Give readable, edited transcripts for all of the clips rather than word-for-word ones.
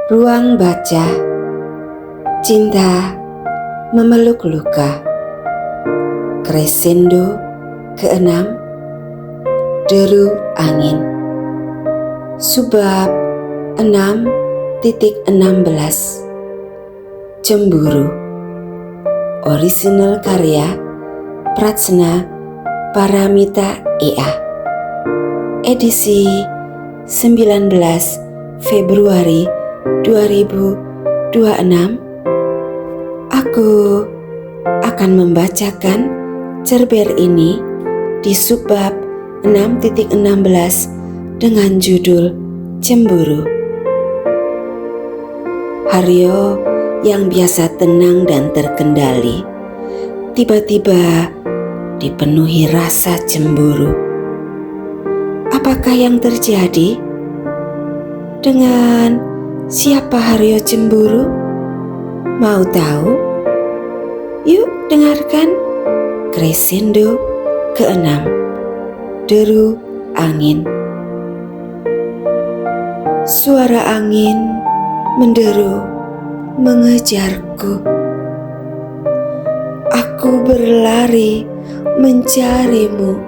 Ruang baca. Cinta memeluk luka. Crescendo ke-6. Deru angin. Subbab 6.16. Cemburu. Orisinal karya Pratsna Paramita EA. Edisi 19 Februari 2026. Aku akan membacakan cerpen ini di subbab 6.16 dengan judul Cemburu. Haryo yang biasa tenang dan terkendali tiba-tiba dipenuhi rasa cemburu. Apakah yang terjadi? Dengan siapa Haryo cemburu? Mau tahu? Yuk dengarkan Crescendo ke-6. Deru angin. Suara angin menderu mengejarku. Aku berlari mencarimu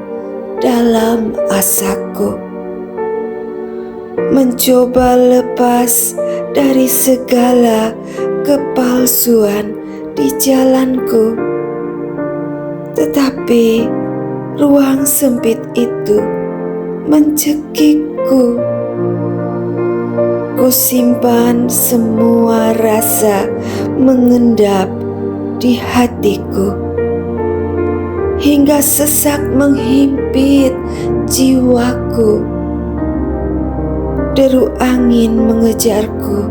dalam asaku, mencoba lepas dari segala kepalsuan di jalanku. Tetapi ruang sempit itu mencekikku. Kusimpan semua rasa mengendap di hatiku, hingga sesak menghimpit jiwaku. Deru angin mengejarku.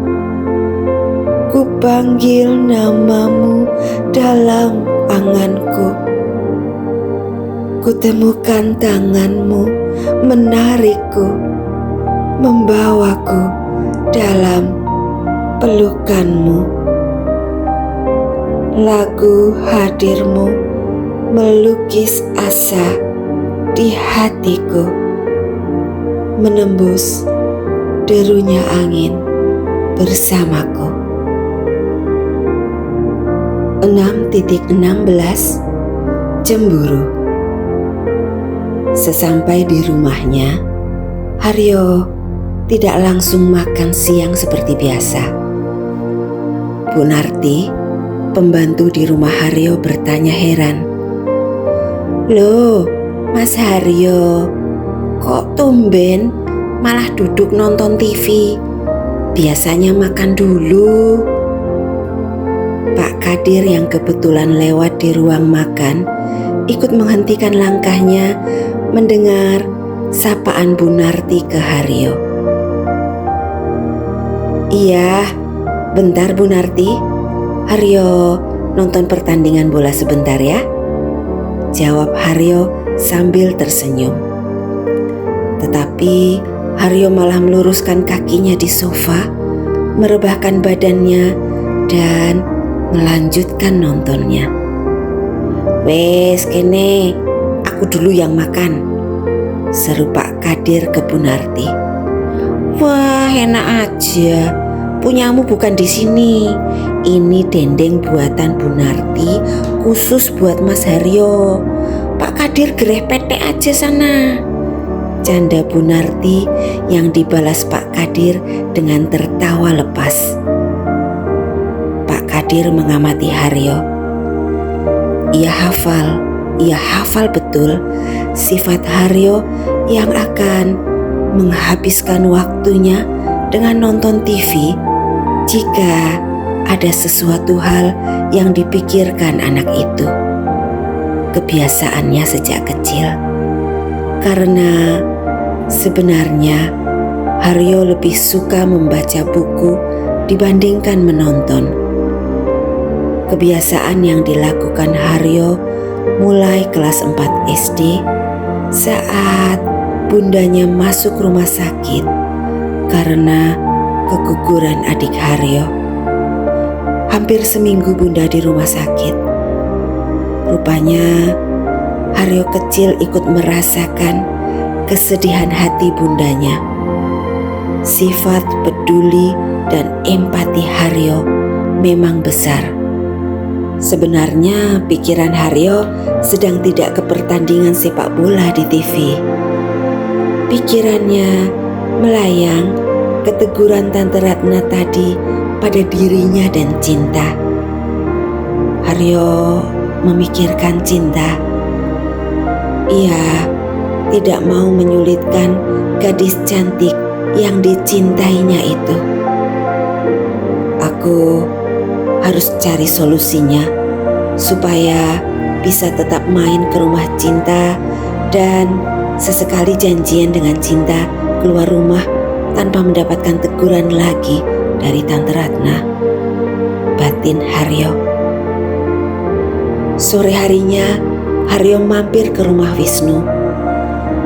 Ku panggil namamu dalam anganku. Kutemukan tanganmu menarikku, membawaku dalam pelukanmu. Lagu hadirmu melukis asa di hatiku, menembus derunya angin bersamaku. 6.16 Cemburu. Sesampai di rumahnya, Haryo tidak langsung makan siang seperti biasa. Bu Narti, pembantu di rumah Haryo, bertanya heran. "Loh, Mas Haryo, kok tumben malah duduk nonton TV? Biasanya makan dulu." Pak Kadir yang kebetulan lewat di ruang makan ikut menghentikan langkahnya mendengar sapaan Bu Narti ke Haryo. "Iya, bentar Bu Narti. Haryo nonton pertandingan bola sebentar ya," jawab Haryo sambil tersenyum. Tetapi Haryo malah meluruskan kakinya di sofa, merebahkan badannya dan melanjutkan nontonnya. "Wes kene, aku dulu yang makan," seru Pak Kadir ke Bu Narti. "Wah, enak aja. Punyamu bukan di sini. Ini dendeng buatan Bu Narti khusus buat Mas Haryo. Pak Kadir gereh petek aja sana," canda Bu Narti yang dibalas Pak Kadir dengan tertawa lepas. Pak Kadir mengamati Haryo. Ia hafal betul sifat Haryo yang akan menghabiskan waktunya dengan nonton TV jika ada sesuatu hal yang dipikirkan anak itu. Kebiasaannya sejak kecil. Karena sebenarnya Haryo lebih suka membaca buku dibandingkan menonton. Kebiasaan yang dilakukan Haryo mulai kelas 4 SD saat bundanya masuk rumah sakit karena keguguran adik Haryo. Hampir seminggu bunda di rumah sakit. Rupanya Haryo kecil ikut merasakan kesedihan hati bundanya. Sifat peduli dan empati Haryo memang besar. Sebenarnya pikiran Haryo sedang tidak ke pertandingan sepak bola di TV. Pikirannya melayang ke teguran Tante Ratna tadi pada dirinya dan Cinta. Haryo memikirkan Cinta. Ia tidak mau menyulitkan gadis cantik yang dicintainya itu. Aku harus cari solusinya supaya bisa tetap main ke rumah Cinta dan sesekali janjian dengan Cinta keluar rumah tanpa mendapatkan teguran lagi dari Tante Ratna, batin Haryo. Sore harinya Haryo mampir ke rumah Wisnu.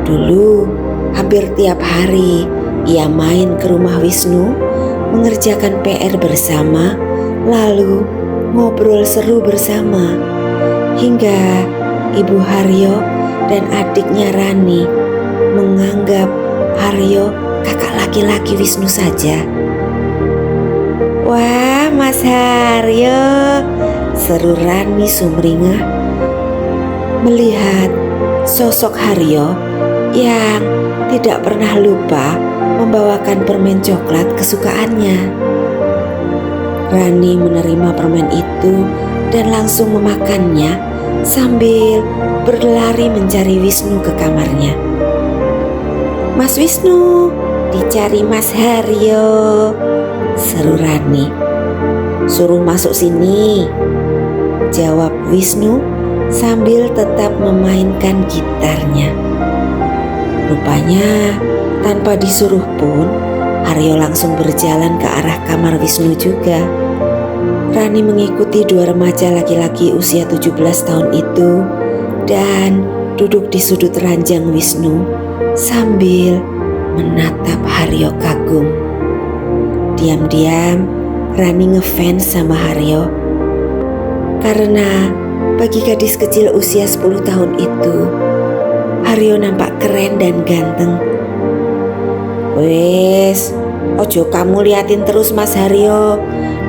Dulu hampir tiap hari ia main ke rumah Wisnu, mengerjakan PR bersama, lalu ngobrol seru bersama. Hingga Ibu Haryo dan adiknya Rani menganggap Haryo kakak laki-laki Wisnu saja. "Wah, Mas Haryo," seru Rani sumringah melihat sosok Haryo yang tidak pernah lupa membawakan permen coklat kesukaannya. Rani menerima permen itu dan langsung memakannya sambil berlari mencari Wisnu ke kamarnya. "Mas Wisnu, dicari Mas Haryo," seru Rani. "Suruh masuk sini," jawab Wisnu sambil tetap memainkan gitarnya. Rupanya tanpa disuruh pun Haryo langsung berjalan ke arah kamar Wisnu juga. Rani mengikuti dua remaja laki-laki usia 17 tahun itu dan duduk di sudut ranjang Wisnu sambil menatap Haryo kagum. Diam-diam Rani ngefans sama Haryo karena bagi gadis kecil usia 10 tahun itu Haryo nampak keren dan ganteng. "Wes, ojo kamu liatin terus Mas Haryo,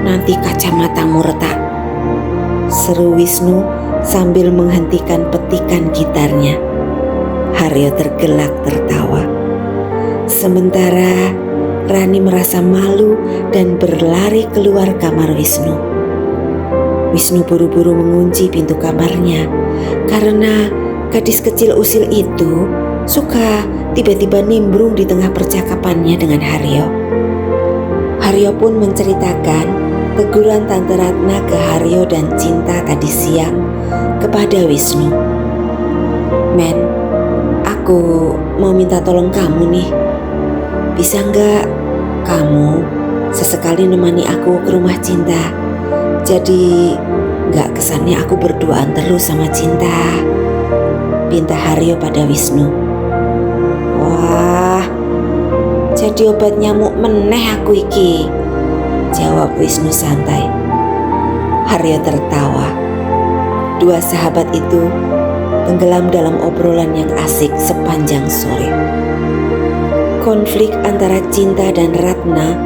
nanti kacamatamu retak," seru Wisnu sambil menghentikan petikan gitarnya. Haryo tergelak tertawa. Sementara Rani merasa malu dan berlari keluar kamar Wisnu. Wisnu buru-buru mengunci pintu kamarnya karena gadis kecil usil itu suka tiba-tiba nimbrung di tengah percakapannya dengan Haryo. Haryo pun menceritakan teguran Tante Ratna ke Haryo dan Cinta tadi siang kepada Wisnu. "Men, aku mau minta tolong kamu nih. Bisa nggak kamu sesekali nemani aku ke rumah Cinta? Jadi nggak kesannya aku berduaan terus sama Cinta," pinta Haryo pada Wisnu. "Wah, jadi obat nyamuk meneh aku iki," jawab Wisnu santai. Haryo tertawa. Dua sahabat itu tenggelam dalam obrolan yang asik sepanjang sore. Konflik antara Cinta dan Ratna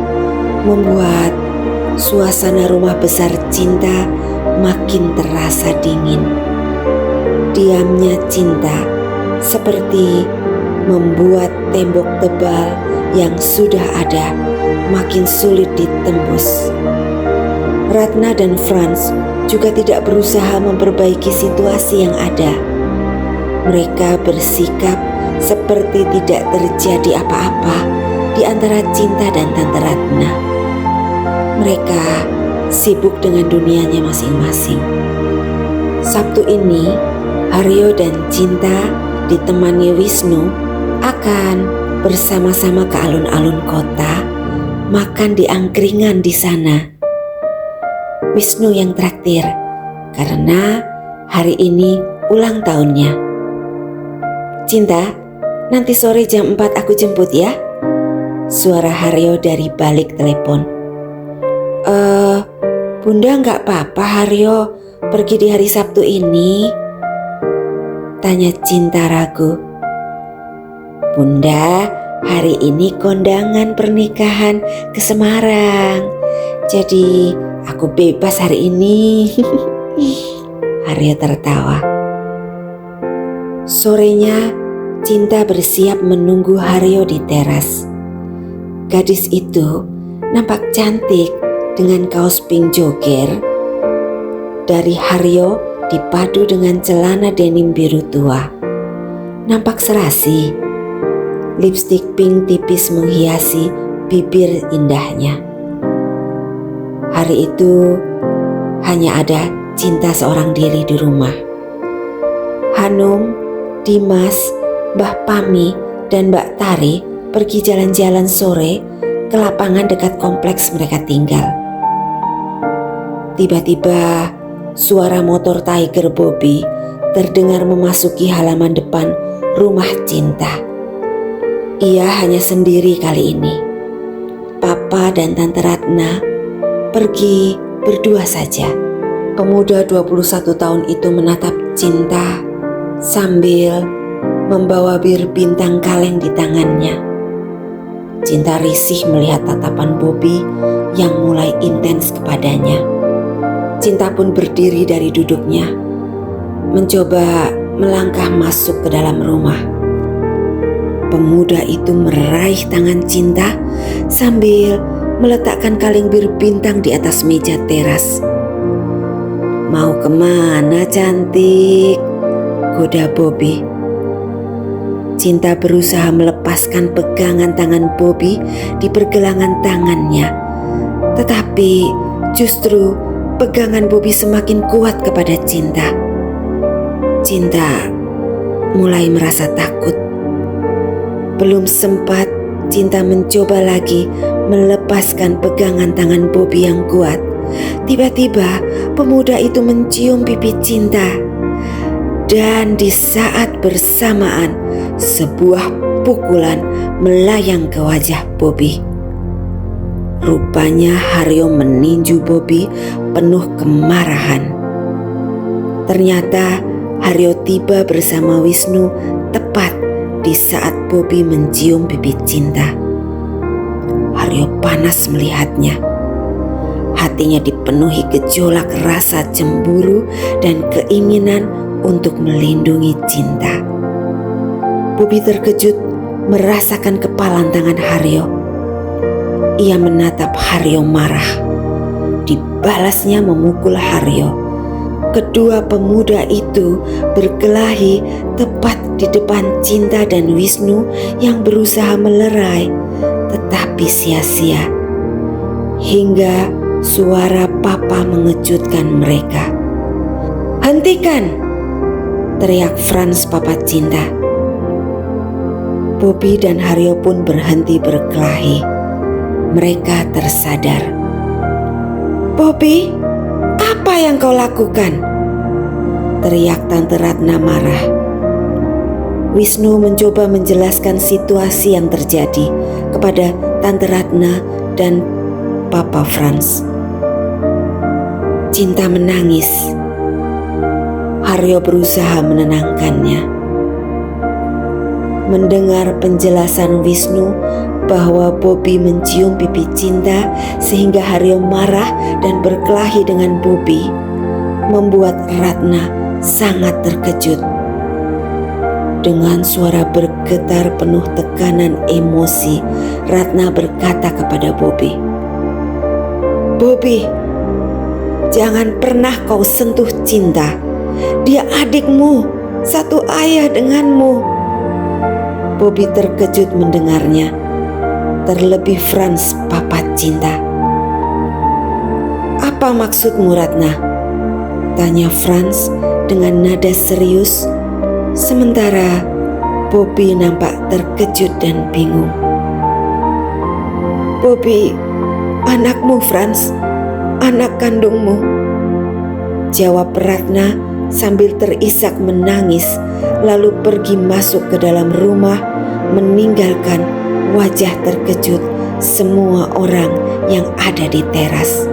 membuat suasana rumah besar Cinta makin terasa dingin. Diamnya Cinta seperti membuat tembok tebal yang sudah ada makin sulit ditembus. Ratna dan Franz juga tidak berusaha memperbaiki situasi yang ada. Mereka bersikap seperti tidak terjadi apa-apa di antara Cinta dan Tante Ratna. Mereka sibuk dengan dunianya masing-masing. Sabtu ini, Haryo dan Cinta ditemani Wisnu akan bersama-sama ke alun-alun kota, makan di angkringan di sana. Wisnu yang traktir karena hari ini ulang tahunnya. "Cinta, nanti sore jam 4 aku jemput ya," suara Haryo dari balik telepon. Bunda nggak apa-apa Haryo pergi di hari Sabtu ini?" tanya Cinta ragu. "Bunda hari ini kondangan pernikahan ke Semarang. Jadi aku bebas hari ini. Haryo tertawa. Sorenya, Cinta bersiap menunggu Haryo di teras. Gadis itu nampak cantik dengan kaos pink jogger dari Haryo dipadu dengan celana denim biru tua. Nampak serasi. Lipstik pink tipis menghiasi bibir indahnya. Hari itu hanya ada Cinta seorang diri di rumah. Hanum, Dimas, Mbah Pami, dan Mbak Tari pergi jalan-jalan sore ke lapangan dekat kompleks mereka tinggal. Tiba-tiba suara motor Tiger Bobby terdengar memasuki halaman depan rumah Cinta. Ia hanya sendiri kali ini. Papa dan Tante Ratna pergi berdua saja. Pemuda 21 tahun itu menatap Cinta sambil membawa bir bintang kaleng di tangannya. Cinta risih melihat tatapan Bobby yang mulai intens kepadanya. Cinta pun berdiri dari duduknya, mencoba melangkah masuk ke dalam rumah. Pemuda itu meraih tangan Cinta sambil meletakkan kaleng bir bintang di atas meja teras. "Mau kemana, cantik?" goda Bobby. Cinta berusaha melepaskan pegangan tangan Bobby di pergelangan tangannya. Tetapi justru pegangan Bobby semakin kuat kepada Cinta. Cinta mulai merasa takut. Belum sempat Cinta mencoba lagi melepaskan pegangan tangan Bobby yang kuat. Tiba-tiba pemuda itu mencium pipi Cinta. Dan di saat bersamaan sebuah pukulan melayang ke wajah Bobby. Rupanya Haryo meninju Bobby penuh kemarahan. Ternyata Haryo tiba bersama Wisnu tepat di saat Bobby mencium pipi Cinta. Haryo panas melihatnya. Hatinya dipenuhi gejolak rasa cemburu dan keinginan untuk melindungi Cinta. Bobby terkejut merasakan kepalan tangan Haryo. Ia menatap Haryo marah. Dibalasnya memukul Haryo. Kedua pemuda itu berkelahi tepat di depan Cinta dan Wisnu yang berusaha melerai, tetapi sia-sia. Hingga suara Papa mengejutkan mereka. "Hentikan!" teriak Frans, Papa Cinta. Bobby dan Haryo pun berhenti berkelahi. Mereka tersadar. "Bobby, apa yang kau lakukan?" teriak Tante Ratna marah. Wisnu mencoba menjelaskan situasi yang terjadi kepada Tante Ratna dan Papa Frans. Cinta menangis. Haryo berusaha menenangkannya. Mendengar penjelasan Wisnu bahwa Bobby mencium pipi Cinta sehingga Haryo marah dan berkelahi dengan Bobby, membuat Ratna sangat terkejut. Dengan suara bergetar penuh tekanan emosi, Ratna berkata kepada Bobby, "Bobby, jangan pernah kau sentuh Cinta. Dia adikmu, satu ayah denganmu." Bobby terkejut mendengarnya, terlebih Frans, Papa Cinta. "Apa maksudmu, Ratna?" tanya Frans dengan nada serius, sementara Bobby nampak terkejut dan bingung. "Bobby, anakmu Frans, anak kandungmu," jawab Ratna sambil terisak menangis, lalu pergi masuk ke dalam rumah, meninggalkan wajah terkejut semua orang yang ada di teras.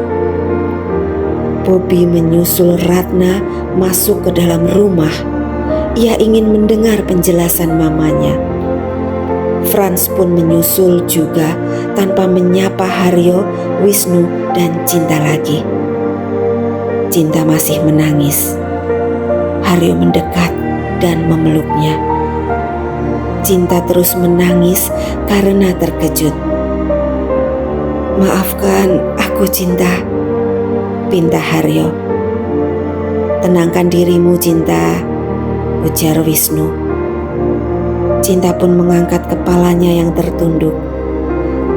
Bobby menyusul Ratna masuk ke dalam rumah. Ia ingin mendengar penjelasan mamanya. Frans pun menyusul juga tanpa menyapa Haryo, Wisnu, dan Cinta lagi. Cinta masih menangis. Haryo mendekat dan memeluknya. Cinta terus menangis karena terkejut. "Maafkan aku, Cinta," pinta Haryo. "Tenangkan dirimu, Cinta," ujar Wisnu. Cinta pun mengangkat kepalanya yang tertunduk.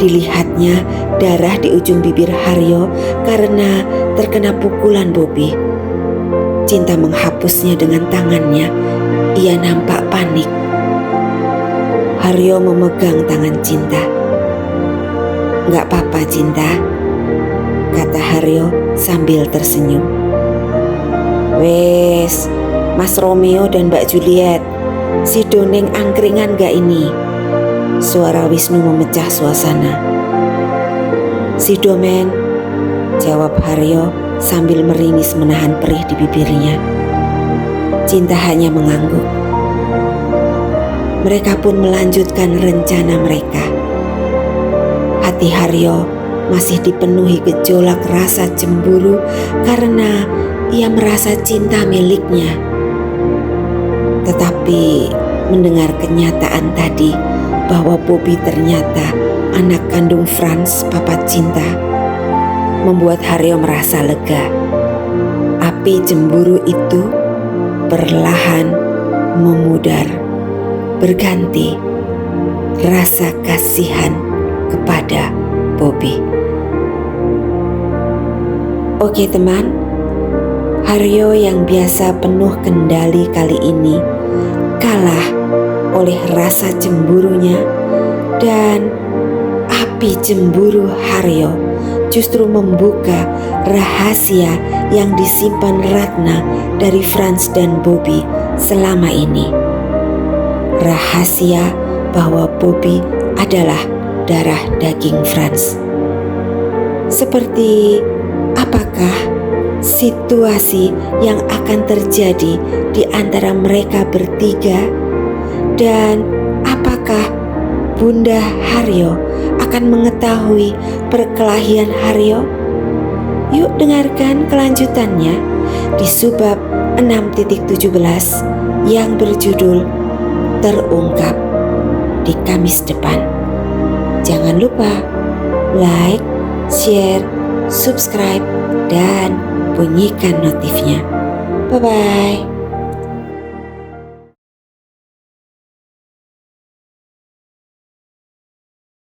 Dilihatnya darah di ujung bibir Haryo karena terkena pukulan Bobi. Cinta menghapusnya dengan tangannya. Ia nampak panik. Haryo memegang tangan Cinta. "Gak apa-apa, Cinta," kata Haryo sambil tersenyum. "Wes, Mas Romeo dan Mbak Juliet, si Doneng angkringan gak ini?" Suara Wisnu memecah suasana. "Si Domen," jawab Haryo sambil meringis menahan perih di bibirnya. Cinta hanya mengangguk. Mereka pun melanjutkan rencana mereka. Hati Haryo masih dipenuhi gejolak rasa cemburu karena ia merasa Cinta miliknya. Tetapi mendengar kenyataan tadi bahwa Bobi ternyata anak kandung Frans, papa Cinta, membuat Haryo merasa lega. Api cemburu itu perlahan memudar, berganti rasa kasihan kepada Bobi. Oke teman, Haryo yang biasa penuh kendali kali ini kalah oleh rasa cemburunya, dan api cemburu Haryo justru membuka rahasia yang disimpan Ratna dari Frans dan Bobi selama ini. Rahasia bahwa Bobi adalah darah daging Frans. Seperti apakah situasi yang akan terjadi di antara mereka bertiga, dan apakah Bunda Haryo akan mengetahui perkelahian Haryo? Yuk dengarkan kelanjutannya di subbab 6.17 yang berjudul Terungkap di Kamis depan. Jangan lupa like, share, subscribe, dan bunyikan notifnya. Bye-bye.